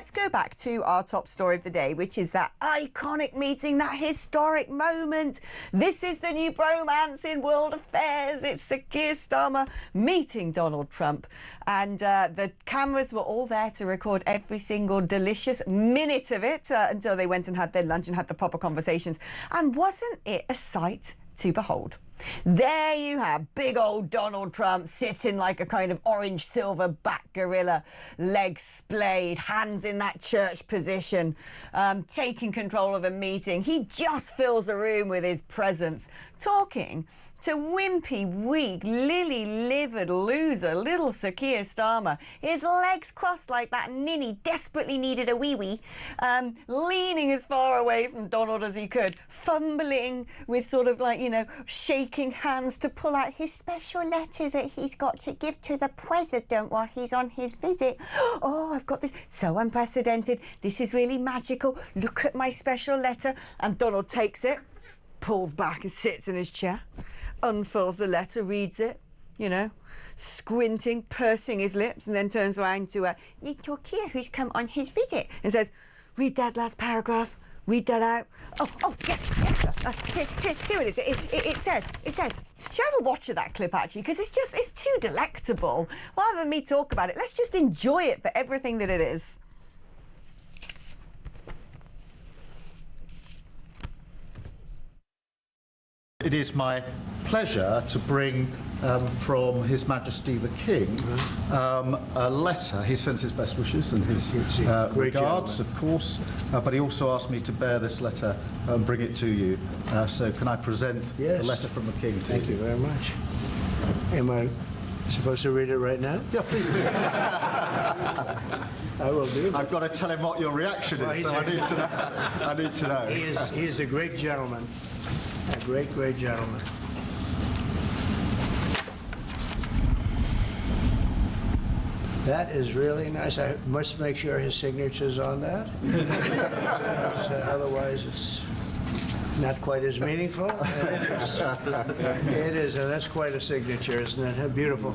let's go back to our top story of the day, which is that iconic meeting, that historic moment. This is the new bromance in world affairs. It's Sir Keir Starmer meeting Donald Trump. And the cameras were all there to record every single delicious minute of it until they went and had their lunch and had the proper conversations. And wasn't it a sight to behold? There you have big old Donald Trump sitting like a kind of orange silver back gorilla, legs splayed, hands in that church position, taking control of a meeting. He just fills a room with his presence, talking to wimpy, weak, lily-livered loser, little Sir Keir Starmer. His legs crossed like that ninny desperately needed a wee-wee, leaning as far away from Donald as he could, fumbling with sort of like, you know, shaking hands to pull out his special letter that he's got to give to the president while he's on his visit. Oh, I've got this. So unprecedented. This is really magical. Look at my special letter. And Donald takes it, pulls back and sits in his chair, unfurls the letter, reads it, you know, squinting, pursing his lips, and then turns around to little Keir, who's come on his visit, and says, read that last paragraph, read that out. Oh, yes, here it is. It says, should I have a watch of that clip, actually, because it's too delectable. Rather than me talk about it, let's just enjoy it for everything that it is. It is my pleasure to bring from His Majesty the King a letter. He sends his best wishes and his regards, of course, but he also asked me to bear this letter and bring it to you. So can I present the letter from the King to you? Thank you very much. Am I supposed to read it right now? Yeah, please do. I will do. I've got to tell him what your reaction is, so I need to know. He is a great gentleman. A great, great gentleman. That is really nice. I must make sure his signature's on that. Otherwise, it's not quite as meaningful. It is, and that's quite a signature, isn't it? Beautiful.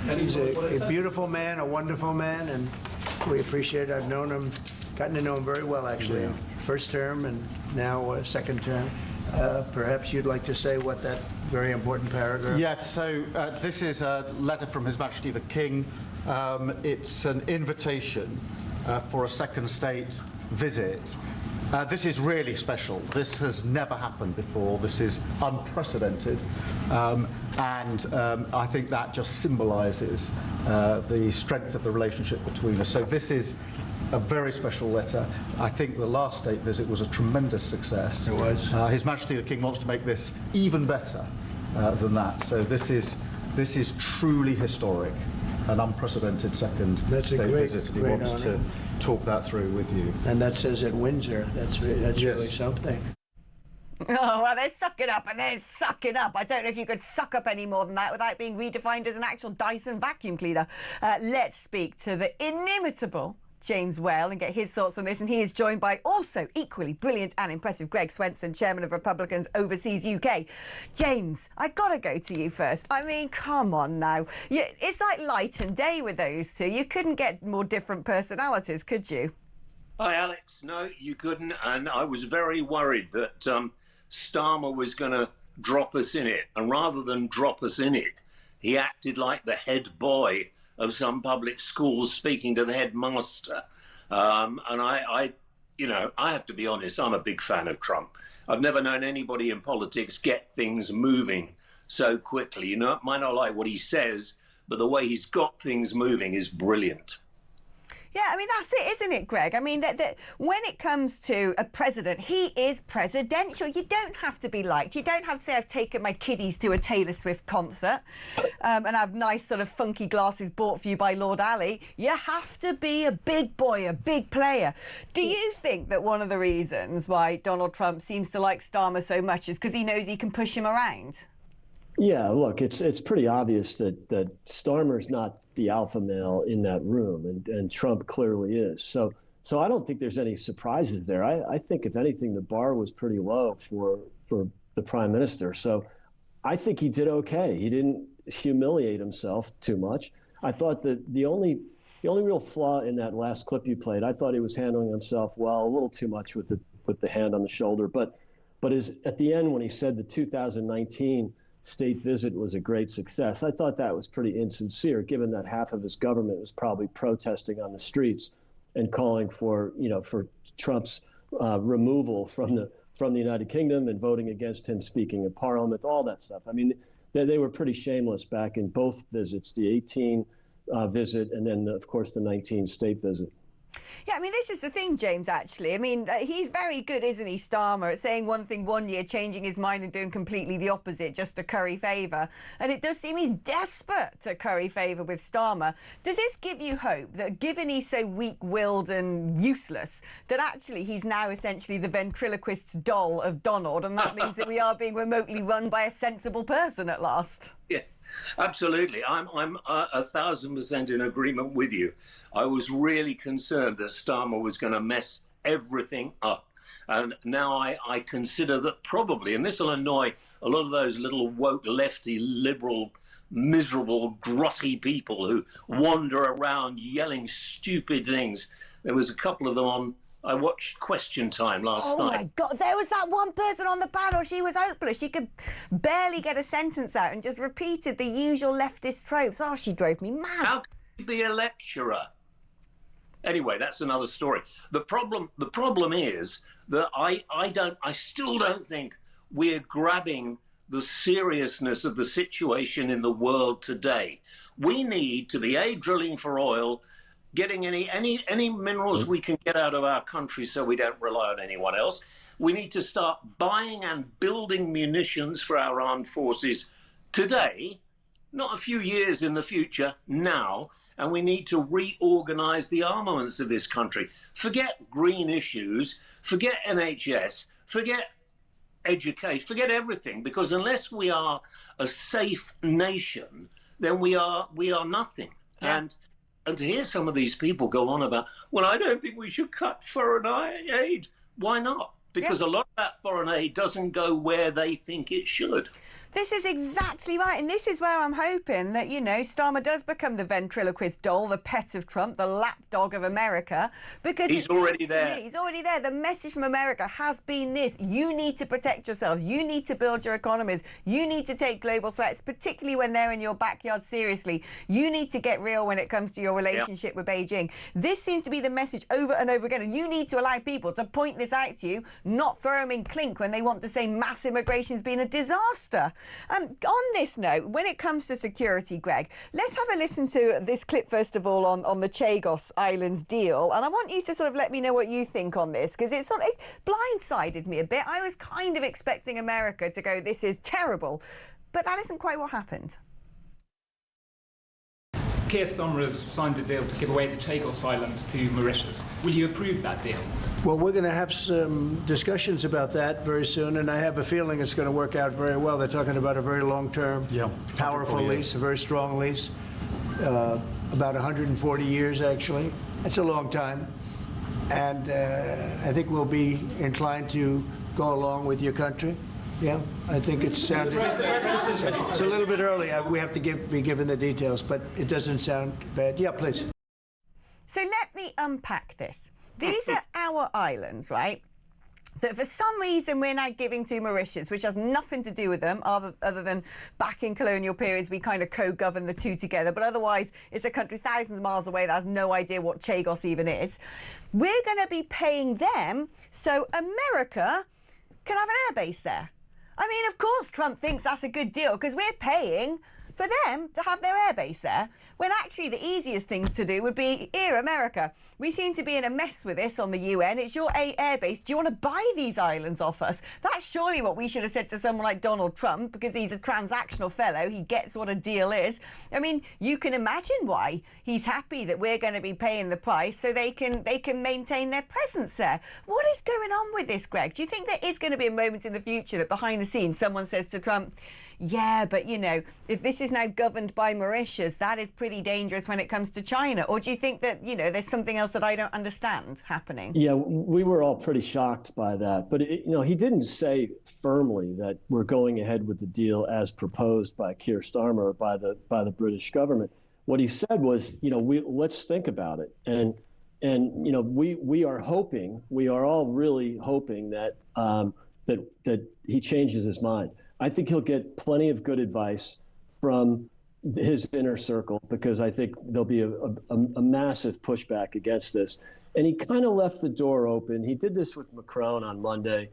He's a beautiful man, a wonderful man, and we appreciate it. I've known him, gotten to know him very well, actually. First term and now second term. Perhaps you'd like to say what that very important paragraph... Yes, so this is a letter from His Majesty the King. It's an invitation for a second state visit. This is really special. This has never happened before. This is unprecedented. And I think that just symbolises the strength of the relationship between us. So this is a very special letter. I think the last state visit was a tremendous success. It was. His Majesty the King wants to make this even better than that. So this is truly historic, an unprecedented second state visit, and he wants to talk that through with you. And that says at Windsor. That's really something. Oh, well, they're sucking up and they're sucking up. I don't know if you could suck up any more than that without being redefined as an actual Dyson vacuum cleaner. Let's speak to the inimitable James Whale and get his thoughts on this, and he is joined by also equally brilliant and impressive Greg Swenson, chairman of Republicans Overseas UK. James, I gotta go to you first. I mean, come on now. It's like light and day with those two. You couldn't get more different personalities, could you? Hi, Alex. No, you couldn't, and I was very worried that Starmer was going to drop us in it, and rather than drop us in it, he acted like the head boy of some public schools speaking to the headmaster. And I have to be honest, I'm a big fan of Trump. I've never known anybody in politics get things moving so quickly. You know, might not like what he says, but the way he's got things moving is brilliant. Yeah, I mean, that's it, isn't it, Greg? I mean, that when it comes to a president, he is presidential. You don't have to be liked. You don't have to say, I've taken my kiddies to a Taylor Swift concert and have nice sort of funky glasses bought for you by Lord Ali. You have to be a big boy, a big player. Do you think that one of the reasons why Donald Trump seems to like Starmer so much is because he knows he can push him around? Yeah, look, it's pretty obvious that Starmer's not the alpha male in that room, and Trump clearly is. So I don't think there's any surprises there. I think, if anything, the bar was pretty low for the prime minister. So I think he did okay. He didn't humiliate himself too much. I thought that the only the only real flaw in that last clip you played, I thought he was handling himself well, a little too much with the hand on the shoulder. But at the end, when he said the 2019 state visit was a great success, I thought that was pretty insincere, given that half of his government was probably protesting on the streets and calling for Trump's removal from the United Kingdom and voting against him speaking in Parliament, all that stuff. I mean, they were pretty shameless back in both visits, the 18 visit and then, of course, the 19 state visit. Yeah, I mean, this is the thing, James, actually. I mean, he's very good, isn't he, Starmer, at saying one thing one year, changing his mind and doing completely the opposite, just to curry favour. And it does seem he's desperate to curry favour with Starmer. Does this give you hope that, given he's so weak-willed and useless, that actually he's now essentially the ventriloquist's doll of Donald, and that means that we are being remotely run by a sensible person at last? Yeah. Absolutely. I'm 1,000% in agreement with you. I was really concerned that Starmer was going to mess everything up. And now I consider that probably, and this will annoy a lot of those little woke, lefty, liberal, miserable, grotty people who wander around yelling stupid things. There was a couple of them on. I watched Question Time last night. Oh, my God. There was that one person on the panel. She was hopeless. She could barely get a sentence out and just repeated the usual leftist tropes. Oh, she drove me mad. How could you be a lecturer? Anyway, that's another story. The problem is that I still don't think we're grabbing the seriousness of the situation in the world today. We need to be drilling for oil, getting any minerals we can get out of our country so we don't rely on anyone else. We need to start buying and building munitions for our armed forces today, not a few years in the future, now. And we need to reorganize the armaments of this country. Forget green issues, forget NHS, forget education, forget everything, because unless we are a safe nation, then we are nothing. Yeah. And to hear some of these people go on about, well, I don't think we should cut foreign aid. Why not? Because a lot of that foreign aid doesn't go where they think it should. This is exactly right. And this is where I'm hoping that, Starmer does become the ventriloquist doll, the pet of Trump, the lapdog of America. Because he's already there. He's already there. The message from America has been this. You need to protect yourselves. You need to build your economies. You need to take global threats, particularly when they're in your backyard, seriously. You need to get real when it comes to your relationship with Beijing. This seems to be the message over and over again. And you need to allow people to point this out to you, not throw them in clink when they want to say mass immigration's been a disaster. On this note, when it comes to security, Greg, let's have a listen to this clip, first of all, on the Chagos Islands deal. And I want you to sort of let me know what you think on this, because it sort of blindsided me a bit. I was kind of expecting America to go, this is terrible. But that isn't quite what happened. Keir Starmer has signed the deal to give away the Chagos Islands to Mauritius. Will you approve that deal? Well, we're going to have some discussions about that very soon, and I have a feeling it's going to work out very well. They're talking about a very long-term, powerful lease, a very strong lease, about 140 years, actually. That's a long time. And I think we'll be inclined to go along with your country. Yeah, I think it's sounded. It's a little bit early. We have to be given the details, but it doesn't sound bad. Yeah, please. So let me unpack this. These are our islands, right? That for some reason we're now giving to Mauritius, which has nothing to do with them, other than back in colonial periods we kind of co-govern the two together. But otherwise, it's a country thousands of miles away that has no idea what Chagos even is. We're going to be paying them so America can have an airbase there. I mean, of course, Trump thinks that's a good deal because we're paying for them to have their airbase there, when actually the easiest thing to do would be, here, America, we seem to be in a mess with this on the UN. It's your airbase. Do you want to buy these islands off us? That's surely what we should have said to someone like Donald Trump, because he's a transactional fellow. He gets what a deal is. I mean, you can imagine why he's happy that we're going to be paying the price so they can maintain their presence there. What is going on with this, Greg? Do you think there is going to be a moment in the future that behind the scenes someone says to Trump, yeah, but, if this is now governed by Mauritius, that is pretty dangerous when it comes to China? Or do you think that, there's something else that I don't understand happening? Yeah, we were all pretty shocked by that. But, he didn't say firmly that we're going ahead with the deal as proposed by Keir Starmer or by the British government. What he said was, let's think about it. And we are hoping, we are all really hoping that that he changes his mind. I think he'll get plenty of good advice from his inner circle, because I think there'll be a massive pushback against this. And he kind of left the door open. He did this with Macron on Monday,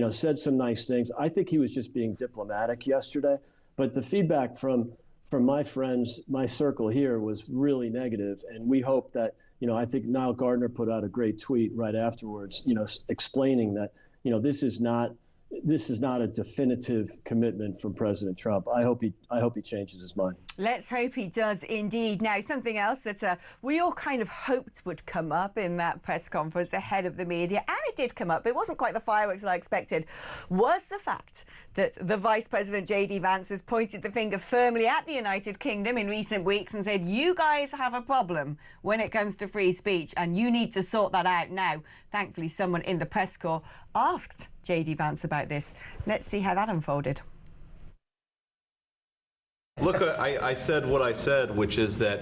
said some nice things. I think he was just being diplomatic yesterday. But the feedback from my friends, my circle here, was really negative. And we hope that, I think Niall Gardner put out a great tweet right afterwards, explaining that, this is not a definitive commitment from President Trump. I hope he changes his mind. Let's hope he does indeed. Now, something else that we all kind of hoped would come up in that press conference ahead of the media, and it did come up, it wasn't quite the fireworks that I expected, was the fact that the Vice President J.D. Vance has pointed the finger firmly at the United Kingdom in recent weeks and said, you guys have a problem when it comes to free speech, and you need to sort that out now. Thankfully, someone in the press corps asked J.D. Vance about this. Let's see how that unfolded. Look, I said what I said, which is that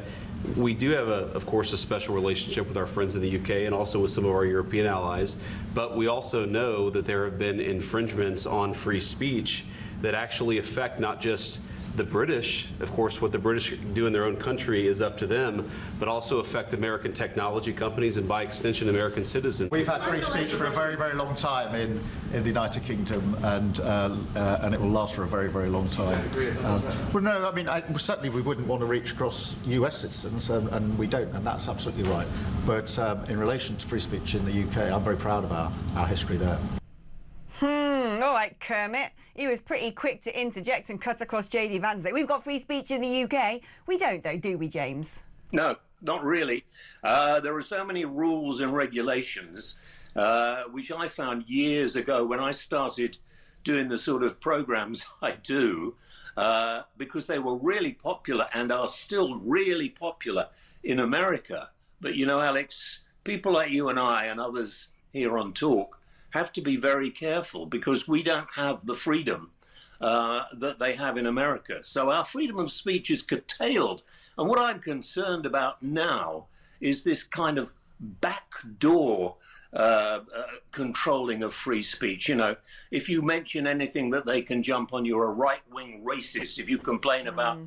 we do have, of course, a special relationship with our friends in the UK and also with some of our European allies. But we also know that there have been infringements on free speech that actually affect not just the British. Of course, what the British do in their own country is up to them, but also affect American technology companies and, by extension, American citizens. We've had free speech for a very, very long time in the United Kingdom, and it will last for a very, very long time. Well, no, I mean, certainly we wouldn't want to reach across US citizens, and we don't, and that's absolutely right. But in relation to free speech in the UK, I'm very proud of our history there. All right, Kermit. He was pretty quick to interject and cut across J.D. Vance. We've got free speech in the UK. We don't, though, do we, James? No, not really. There are so many rules and regulations, which I found years ago when I started doing the sort of programs I do, because they were really popular and are still really popular in America. But, Alex, people like you and I and others here on Talk have to be very careful, because we don't have the freedom that they have in America. So our freedom of speech is curtailed. And what I'm concerned about now is this kind of backdoor controlling of free speech. If you mention anything that they can jump on, you're a right-wing racist. If you complain about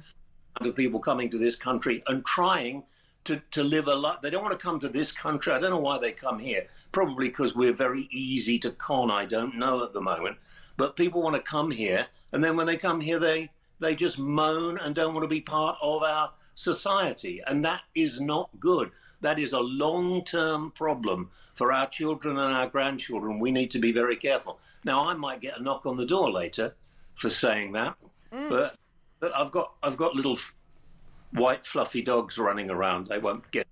other people coming to this country and trying to live a life. They don't want to come to this country. I don't know why they come here. Probably because we're very easy to con. I don't know at the moment. But people want to come here, and then when they come here, they just moan and don't want to be part of our society. And that is not good. That is a long-term problem for our children and our grandchildren. We need to be very careful. Now, I might get a knock on the door later for saying that, but I've got little white fluffy dogs running around. They won't get.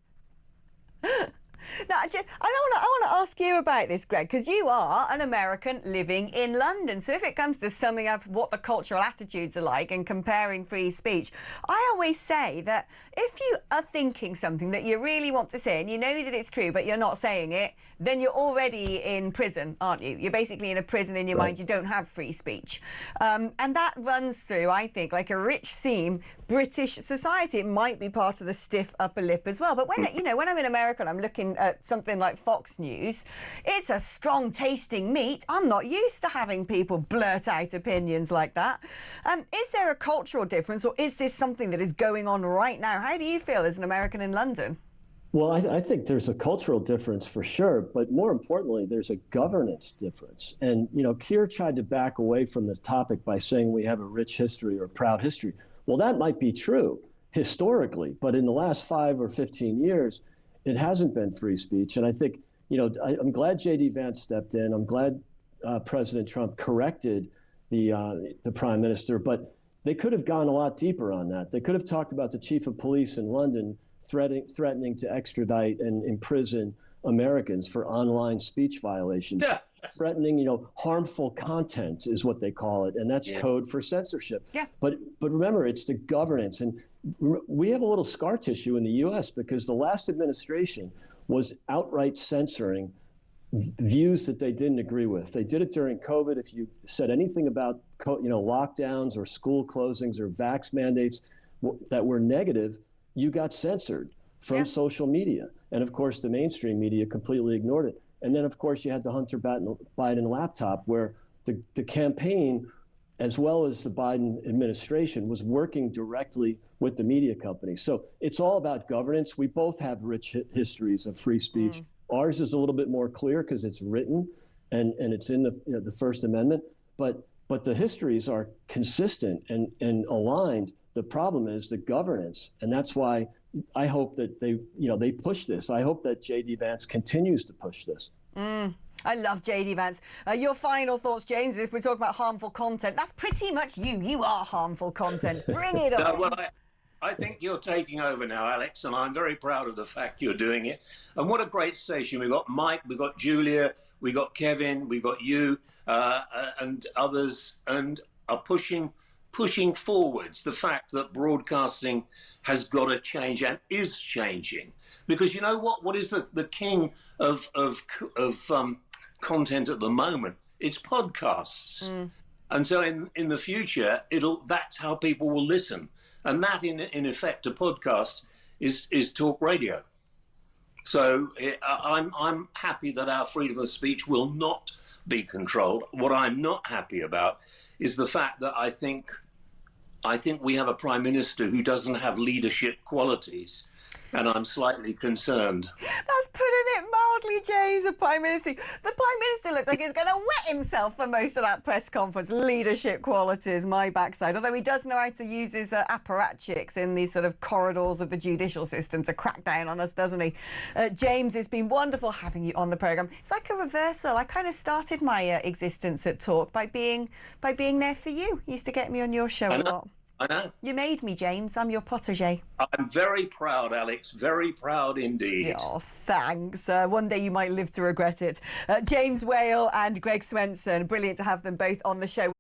No, I want to ask you about this, Greg, because you are an American living in London. So if it comes to summing up what the cultural attitudes are like and comparing free speech, I always say that if you are thinking something that you really want to say and you know that it's true but you're not saying it, then you're already in prison, aren't you? You're basically in a prison in your mind. You don't have free speech. And that runs through, I think, like a rich seam, British society. It might be part of the stiff upper lip as well. But when, when I'm in America and I'm looking at something like Fox News, it's a strong tasting meat. I'm not used to having people blurt out opinions like that. Is there a cultural difference, or is this something that is going on right now? How do you feel as an American in London? Well, I think there's a cultural difference for sure, but more importantly, there's a governance difference. And, Keir tried to back away from the topic by saying we have a rich history or proud history. Well, that might be true historically, but in the last 5 or 15 years, it hasn't been free speech. And I think, I'm glad J.D. Vance stepped in. I'm glad President Trump corrected the prime minister, but they could have gone a lot deeper on that. They could have talked about the chief of police in London threatening to extradite and imprison Americans for online speech violations. Yeah. Threatening, harmful content is what they call it, and that's code for censorship. Yeah. But remember, it's the governance, and we have a little scar tissue in the U.S. because the last administration was outright censoring views that they didn't agree with. They did it during COVID. If you said anything about lockdowns or school closings or vax mandates that were negative, you got censored from social media. And of course, the mainstream media completely ignored it. And then, of course, you had the Hunter Biden laptop, where the campaign, as well as the Biden administration, was working directly with the media companies. So it's all about governance. We both have rich histories of free speech. Ours is a little bit more clear because it's written and it's in the First Amendment. But the histories are consistent and aligned. The problem is the governance, and that's why I hope that they push this. I hope that J.D. Vance continues to push this. I love J.D. Vance. Your final thoughts, James, if we're talking about harmful content. That's pretty much you. You are harmful content. Bring it on. Well, I think you're taking over now, Alex, and I'm very proud of the fact you're doing it. And what a great station. We've got Mike, we've got Julia, we've got Kevin, we've got you and others, and are pushing forwards the fact that broadcasting has got to change and is changing. Because you know what is the king of content at the moment? It's podcasts. And so in the future, that's how people will listen. And that, in effect, a podcast is talk radio. So I'm happy that our freedom of speech will not be controlled. What I'm not happy about is the fact that I think we have a prime minister who doesn't have leadership qualities. And I'm slightly concerned. That's putting it mildly, James. The Prime Minister looks like he's going to wet himself for most of that press conference. Leadership qualities, my backside. Although he does know how to use his apparatchiks in these sort of corridors of the judicial system to crack down on us, doesn't he? James, it's been wonderful having you on the programme. It's like a reversal. I kind of started my existence at Talk by being there for you. You used to get me on your show a lot. I know. You made me, James. I'm your protege. I'm very proud, Alex. Very proud indeed. Oh, thanks. One day you might live to regret it. James Whale and Greg Swenson. Brilliant to have them both on the show.